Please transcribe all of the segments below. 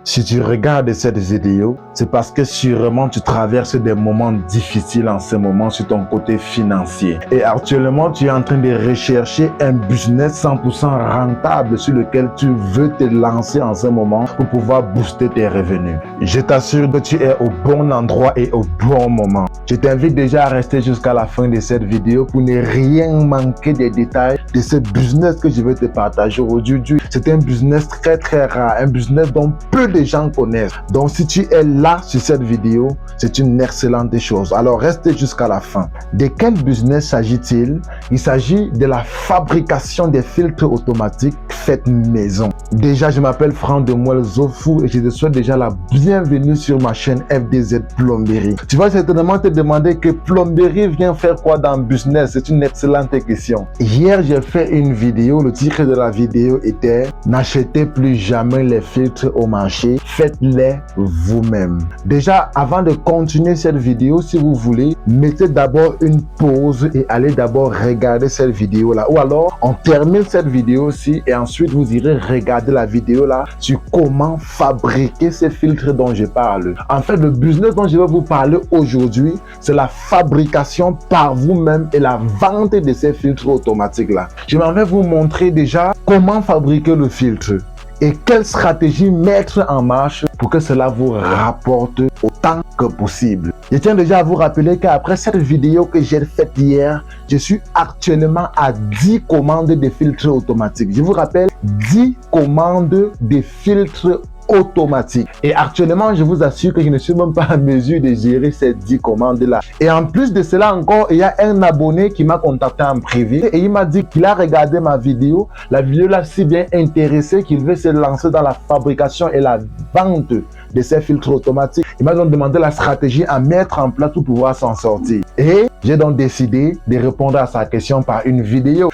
Si tu regardes cette vidéo, c'est parce que sûrement tu traverses des moments difficiles en ce moment sur ton côté financier. Et actuellement, tu es en train de rechercher un business 100% rentable sur lequel tu veux te lancer en ce moment pour pouvoir booster tes revenus. Je t'assure que tu es au bon endroit et au bon moment. Je t'invite déjà à rester jusqu'à la fin de cette vidéo pour ne rien manquer des détails de ce business que je vais te partager aujourd'hui. C'est un business très rare, un business dont peu de gens connaissent. Donc si tu es là sur cette vidéo, c'est une excellente chose. Alors reste jusqu'à la fin. De quel business s'agit-il? Il s'agit de la fabrication des filtres automatiques faits maison. Déjà, je m'appelle Franck Demuel Zofou et je te souhaite déjà la bienvenue sur ma chaîne FDZ Plomberie. Tu vas certainement te demander que plomberie vient faire quoi dans le business? C'est une excellente question. Hier, j'ai fait une vidéo. Le titre de la vidéo était « N'achetez plus jamais les filtres au marché, faites-les vous-même ». Déjà, avant de continuer cette vidéo, si vous voulez, mettez d'abord une pause et allez d'abord regarder cette vidéo-là. Ou alors, on termine cette vidéo-ci et ensuite, vous irez regarder la vidéo-là sur comment fabriquer ces filtres dont je parle. En fait, le business dont je vais vous parler aujourd'hui, c'est la fabrication par vous-même et la vente de ces filtres automatiques-là. Je vais vous montrer déjà comment fabriquer le filtre et quelle stratégie mettre en marche pour que cela vous rapporte autant que possible. Je tiens déjà à vous rappeler qu'après cette vidéo que j'ai faite hier, je suis actuellement à 10 commandes de filtres automatiques. Je vous rappelle, 10 commandes de filtres automatique. Et actuellement, je vous assure que je ne suis même pas en mesure de gérer ces 10 commandes-là. Et en plus de cela encore, il y a un abonné qui m'a contacté en privé et il m'a dit qu'il a regardé ma vidéo. La vidéo l'a si bien intéressé qu'il veut se lancer dans la fabrication et la vente de ces filtres automatiques. Il m'a donc demandé la stratégie à mettre en place pour pouvoir s'en sortir. Et j'ai donc décidé de répondre à sa question par une vidéo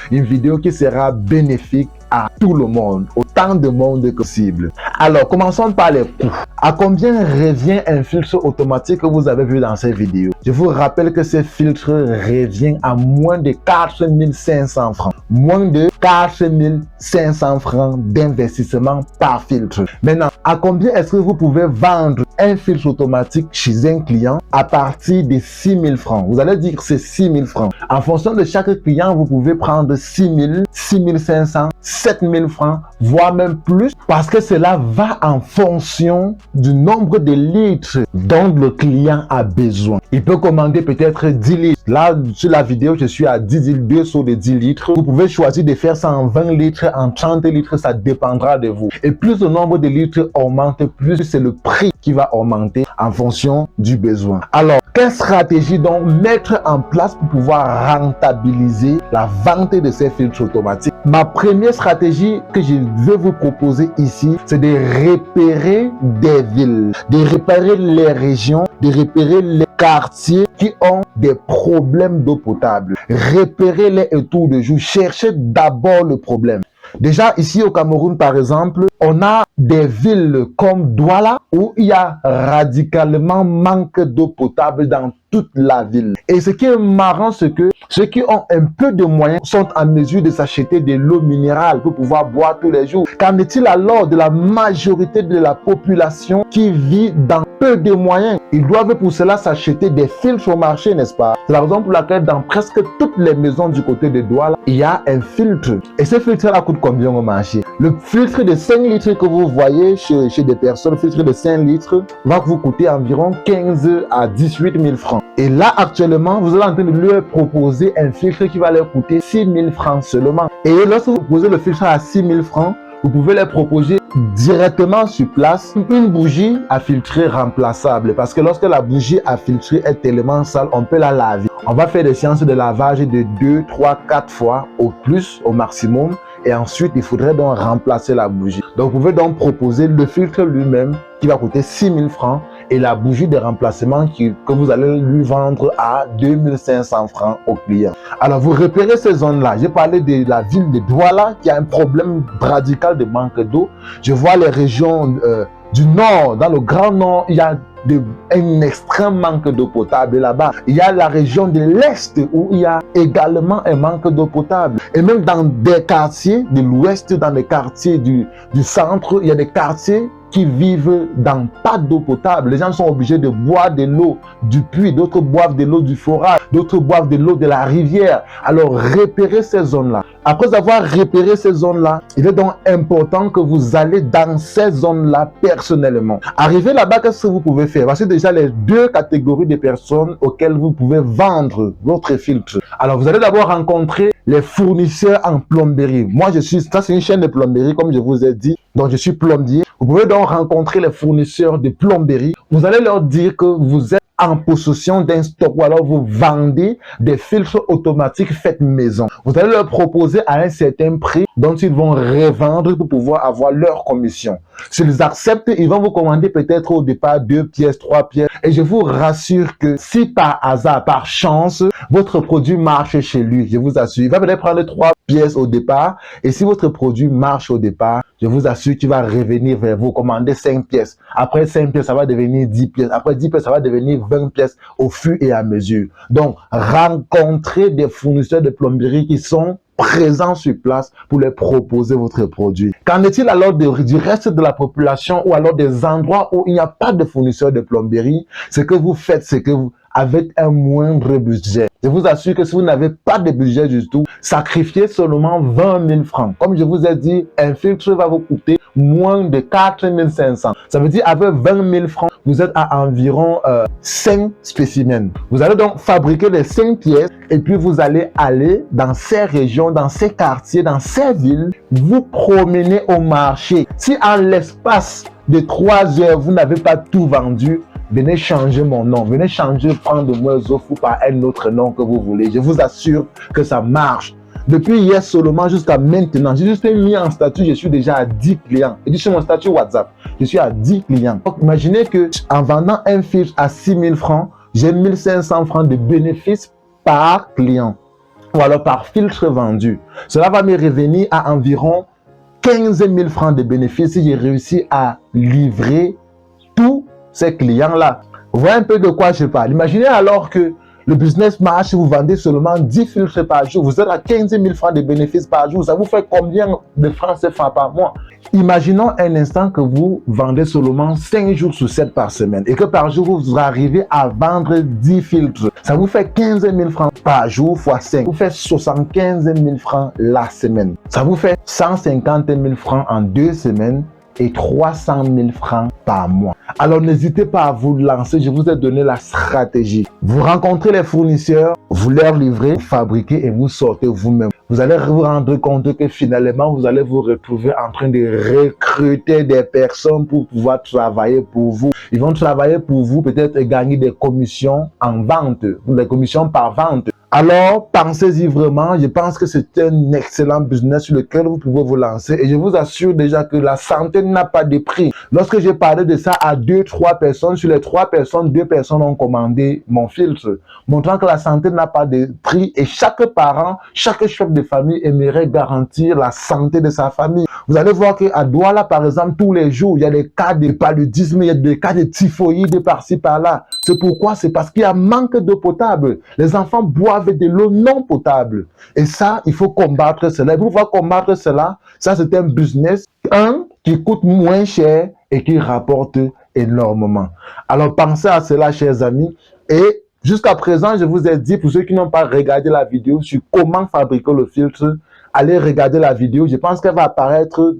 qui sera bénéfique à tout le monde, autant de monde que possible. Alors, commençons par les coûts. À combien revient un filtre automatique que vous avez vu dans cette vidéo? Je vous rappelle que ce filtre revient à moins de 4500 francs. Moins de 4500 francs d'investissement par filtre. Maintenant, à combien est-ce que vous pouvez vendre un filtre automatique chez un client à partir de 6000 francs? Vous allez dire que c'est 6000 francs. En fonction de chaque client, vous pouvez prendre 6000, 6500, 7000 francs, voire même plus, parce que cela va en fonction du nombre de litres dont le client a besoin. Il peut commander peut-être 10 litres. Là, sur la vidéo, je suis à 2 seaux de 10 litres. Vous pouvez choisir de faire ça en 20 litres, en 30 litres, ça dépendra de vous. Et plus le nombre de litres augmente, plus c'est le prix qui va augmenter en fonction du besoin. Alors, quelle stratégie donc mettre en place pour pouvoir rentabiliser la vente de ces filtres automatiques? Ma première stratégie que je veux vous proposer ici, c'est de repérer des villes, de repérer les régions, de repérer les quartiers qui ont des problèmes d'eau potable. Repérez-les autour de vous. Cherchez d'abord le problème. Déjà, ici au Cameroun, par exemple, on a des villes comme Douala où il y a radicalement manque d'eau potable dans toute la ville. Et ce qui est marrant, c'est que ceux qui ont un peu de moyens sont en mesure de s'acheter de l'eau minérale pour pouvoir boire tous les jours. Qu'en est-il alors de la majorité de la population qui vit dans peu de moyens? Ils doivent pour cela s'acheter des filtres au marché, n'est-ce pas? C'est la raison pour laquelle dans presque toutes les maisons du côté de Douala, il y a un filtre. Et ce filtre-là coûte combien au marché? Le filtre de 5 litres que vous voyez chez des personnes, le filtre de 5 litres, va vous coûter environ 15 à 18 000 francs. Et là, actuellement, vous êtes en train de leur proposer un filtre qui va leur coûter 6 000 francs seulement. Et lorsque vous posez le filtre à 6 000 francs, vous pouvez leur proposer directement sur place une bougie à filtrer remplaçable. Parce que lorsque la bougie à filtrer est tellement sale, on peut la laver. On va faire des séances de lavage de 2, 3, 4 fois au plus, au maximum. Et ensuite, il faudrait donc remplacer la bougie. Donc, vous pouvez donc proposer le filtre lui-même qui va coûter 6 000 francs et la bougie de remplacement que vous allez lui vendre à 2500 francs au client. Alors, vous repérez ces zones-là. J'ai parlé de la ville de Douala qui a un problème radical de manque d'eau. Je vois les régions du nord, dans le grand nord, il y a un extrême manque d'eau potable là-bas. Il y a la région de l'Est où il y a également un manque d'eau potable. Et même dans des quartiers de l'Ouest, dans les quartiers du centre, il y a des quartiers qui vivent dans pas d'eau potable. Les gens sont obligés de boire de l'eau du puits, d'autres boivent de l'eau du forage, d'autres boivent de l'eau de la rivière. Alors, repérez ces zones-là. Après avoir repéré ces zones-là, il est donc important que vous allez dans ces zones-là personnellement. Arrivé là-bas, qu'est-ce que vous pouvez faire? Voici déjà les deux catégories de personnes auxquelles vous pouvez vendre votre filtre. Alors, vous allez d'abord rencontrer les fournisseurs en plomberie. Moi, ça c'est une chaîne de plomberie, comme je vous ai dit. Donc, je suis plombier. Vous pouvez donc rencontrer les fournisseurs de plomberie. Vous allez leur dire que vous êtes en possession d'un stock ou alors vous vendez des filtres automatiques faits maison. Vous allez leur proposer à un certain prix dont ils vont revendre pour pouvoir avoir leur commission. S'ils acceptent, ils vont vous commander peut-être au départ 2 pièces, 3 pièces. Et je vous rassure que si par hasard, par chance, votre produit marche chez lui, je vous assure, il va peut-être prendre 3 pièces au départ. Et si votre produit marche au départ, je vous assure qu'il va revenir vers vous, commander 5 pièces. Après 5 pièces, ça va devenir 10 pièces. Après 10 pièces, ça va devenir 20 pièces au fur et à mesure. Donc, rencontrez des fournisseurs de plomberie qui sont présents sur place pour leur proposer votre produit. Qu'en est-il alors du reste de la population ou alors des endroits où il n'y a pas de fournisseurs de plomberie? Ce que vous faites, c'est que vous, avec un moindre budget, je vous assure que si vous n'avez pas de budget du tout, sacrifiez seulement 20 000 francs. Comme je vous ai dit, un filtre va vous coûter moins de 4 500. Ça veut dire avec 20 000 francs, vous êtes à environ 5 spécimens. Vous allez donc fabriquer les 5 pièces et puis vous allez aller dans ces régions, dans ces quartiers, dans ces villes, vous promener au marché. Si en l'espace de 3 heures, vous n'avez pas tout vendu, venez changer mon nom, venez changer, prendre moi Zofou par un autre nom que vous voulez. Je vous assure que ça marche. Depuis hier seulement jusqu'à maintenant, j'ai juste mis en statut, je suis déjà à 10 clients. Et sur mon statut WhatsApp, je suis à 10 clients. Donc, imaginez que en vendant un filtre à 6 000 francs, j'ai 1 500 francs de bénéfices par client. Ou alors par filtre vendu. Cela va me revenir à environ 15 000 francs de bénéfices si j'ai réussi à livrer tous ces clients-là. Vous voyez un peu de quoi je parle. Imaginez alors que le business marche, vous vendez seulement 10 filtres par jour. Vous êtes à 15 000 francs de bénéfices par jour. Ça vous fait combien de francs CFA par mois? Imaginons un instant que vous vendez seulement 5 jours sur 7 par semaine et que par jour, vous arrivez à vendre 10 filtres. Ça vous fait 15 000 francs par jour fois 5. Vous faites 75 000 francs la semaine. Ça vous fait 150 000 francs en 2 semaines et 300 000 francs par mois. Alors n'hésitez pas à vous lancer, je vous ai donné la stratégie. Vous rencontrez les fournisseurs, vous leur livrez, vous fabriquez et vous sortez vous-même. Vous allez vous rendre compte que finalement, vous allez vous retrouver en train de recruter des personnes pour pouvoir travailler pour vous. Ils vont travailler pour vous, peut-être gagner des commissions en vente, des commissions par vente. Alors, pensez-y vraiment. Je pense que c'est un excellent business sur lequel vous pouvez vous lancer. Et je vous assure déjà que la santé n'a pas de prix. Lorsque j'ai parlé de ça à 2-3 personnes, sur les 3 personnes, 2 personnes ont commandé mon filtre, montrant que la santé n'a pas de prix. Et chaque parent, chaque chef de famille aimerait garantir la santé de sa famille. Vous allez voir qu'à Douala, par exemple, tous les jours, il y a des cas de paludisme, il y a des cas de typhoïde par-ci, par-là. C'est pourquoi? C'est parce qu'il y a manque d'eau potable. Les enfants boivent de l'eau non potable. Et ça, il faut combattre cela. Et pour pouvoir combattre cela, ça c'est un business, qui coûte moins cher et qui rapporte énormément. Alors pensez à cela, chers amis. Et jusqu'à présent, je vous ai dit, pour ceux qui n'ont pas regardé la vidéo sur comment fabriquer le filtre, allez regarder la vidéo. Je pense qu'elle va apparaître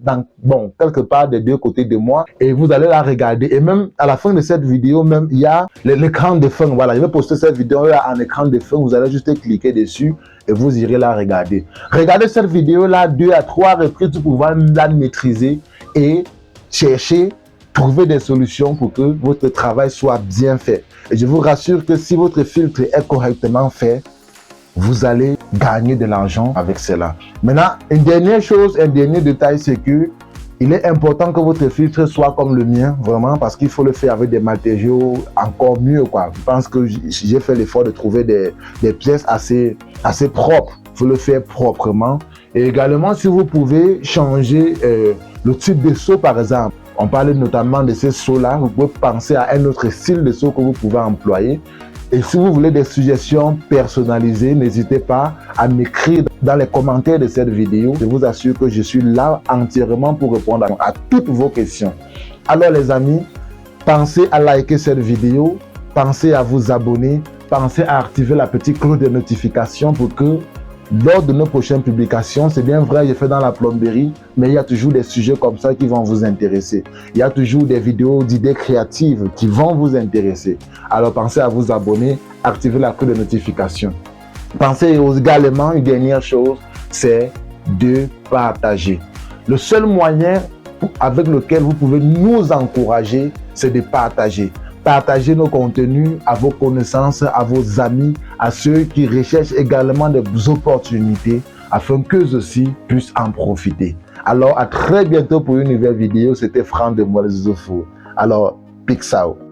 quelque part des 2 côtés de moi et vous allez la regarder. Et même à la fin de cette vidéo, même il y a l'écran de fin. Voilà, je vais poster cette vidéo là en écran de fin. Vous allez juste cliquer dessus et vous irez la regarder. Regardez cette vidéo là 2 à 3 reprises pour pouvoir la maîtriser et chercher, trouver des solutions pour que votre travail soit bien fait. Et je vous rassure que si votre filtre est correctement fait, vous allez gagner de l'argent avec cela. Maintenant, une dernière chose, un dernier détail, c'est que il est important que votre filtre soit comme le mien, vraiment, parce qu'il faut le faire avec des matériaux encore mieux, quoi. Je pense que j'ai fait l'effort de trouver des pièces assez propres. Il faut le faire proprement. Et également, si vous pouvez changer le type de seau, par exemple. On parle notamment de ces seaux-là. Vous pouvez penser à un autre style de seau que vous pouvez employer. Et si vous voulez des suggestions personnalisées, n'hésitez pas à m'écrire dans les commentaires de cette vidéo. Je vous assure que je suis là entièrement pour répondre à toutes vos questions. Alors les amis, pensez à liker cette vidéo, pensez à vous abonner, pensez à activer la petite cloche de notification pour que lors de nos prochaines publications, c'est bien vrai, je fais dans la plomberie, mais il y a toujours des sujets comme ça qui vont vous intéresser. Il y a toujours des vidéos d'idées créatives qui vont vous intéresser. Alors pensez à vous abonner, activer la cloche de notification. Pensez également, une dernière chose, c'est de partager. Le seul moyen avec lequel vous pouvez nous encourager, c'est de partager. Partagez nos contenus à vos connaissances, à vos amis, à ceux qui recherchent également des opportunités afin qu'eux aussi puissent en profiter. Alors, à très bientôt pour une nouvelle vidéo. C'était Franck de Moelle Zofo. Alors, peace out.